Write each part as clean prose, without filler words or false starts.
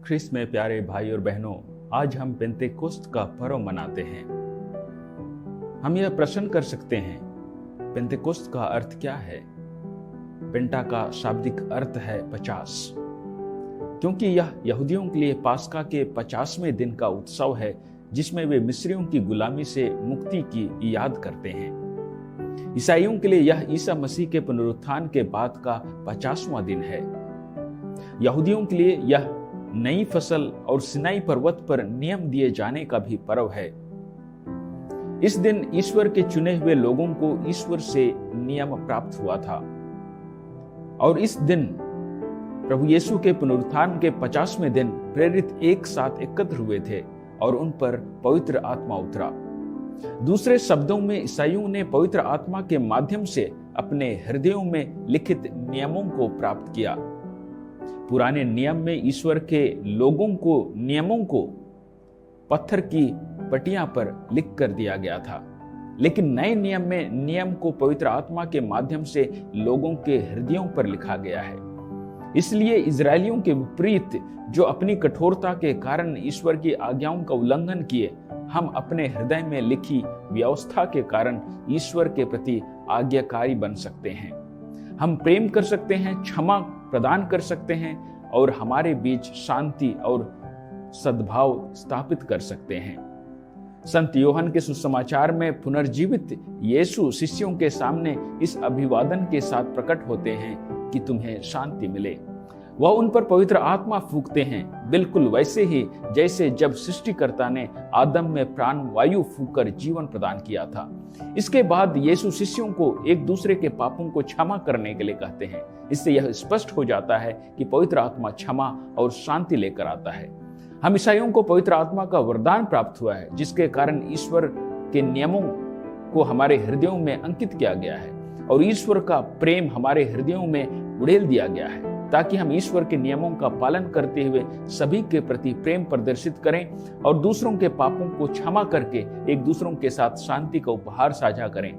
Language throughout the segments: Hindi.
ख्रिस्त में प्यारे भाई और बहनों, आज हम पेंतेकोस्त का पर्व मनाते हैं। हम यह प्रश्न कर सकते हैं, पेंतेकोस्त का अर्थ क्या है? पेंटा का शाब्दिक अर्थ है 50, क्योंकि यह यहूदियों के लिए पास्का के 50वें दिन का उत्सव है, जिसमें वे मिस्रियों की गुलामी से मुक्ति की याद करते हैं। ईसाइयों के लिए यह ईसा मसीह के पुनरुत्थान के बाद का 50वां दिन है। यहूदियों के लिए यह नई फसल और सिनाई पर्वत पर नियम दिए जाने का भी पर्व है। इस दिन ईश्वर के चुने हुए लोगों को ईश्वर से नियम प्राप्त हुआ था और इस दिन प्रभु यीशु के पुनरुत्थान के 50वें दिन प्रेरित एक साथ एकत्र हुए थे और उन पर पवित्र आत्मा उतरा। दूसरे शब्दों में ईसाइयों ने पवित्र आत्मा के माध्यम से अपने हृदयों में लिखित नियमों को प्राप्त किया। पुराने नियम में ईश्वर के लोगों को नियमों को पत्थर की पटियां पर लिख कर दिया गया था, लेकिन नए नियम में नियम को पवित्र आत्मा के माध्यम से लोगों के हृदयों पर लिखा गया है। इसलिए इजरायलियों के विपरीत, जो अपनी कठोरता के कारण ईश्वर की आज्ञाओं का उल्लंघन किए, हम अपने हृदय में लिखी व्यवस्था के कारण ईश्वर के प्रति आज्ञाकारी बन सकते हैं। हम प्रेम कर सकते हैं, क्षमा प्रदान कर सकते हैं और हमारे बीच शांति और सद्भाव स्थापित कर सकते हैं। संत यूहन्ना के सुसमाचार में पुनर्जीवित यीशु शिष्यों के सामने इस अभिवादन के साथ प्रकट होते हैं कि तुम्हें शांति मिले। वह उन पर पवित्र आत्मा फूंकते हैं, बिल्कुल वैसे ही जैसे जब सृष्टिकर्ता ने आदम में प्राण वायु फूंककर जीवन प्रदान किया था। इसके बाद यीशु शिष्यों को एक दूसरे के पापों को क्षमा करने के लिए कहते हैं। इससे यह स्पष्ट हो जाता है कि पवित्र आत्मा क्षमा और शांति लेकर आता है। हम ईसाइयों को पवित्र आत्मा का वरदान प्राप्त हुआ है, जिसके कारण ईश्वर के नियमों को हमारे हृदयों में अंकित किया गया है और ईश्वर का प्रेम हमारे हृदयों में उड़ेल दिया गया है, ताकि हम ईश्वर के नियमों का पालन करते हुए सभी के प्रति प्रेम प्रदर्शित करें और दूसरों के पापों को क्षमा करके एक दूसरों के साथ शांति का उपहार साझा करें।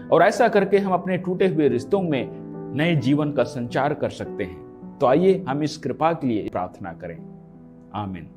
और ऐसा करके हम अपने टूटे हुए रिश्तों में नए जीवन का संचार कर सकते हैं। तो आइए हम इस कृपा के लिए प्रार्थना करें। आमीन।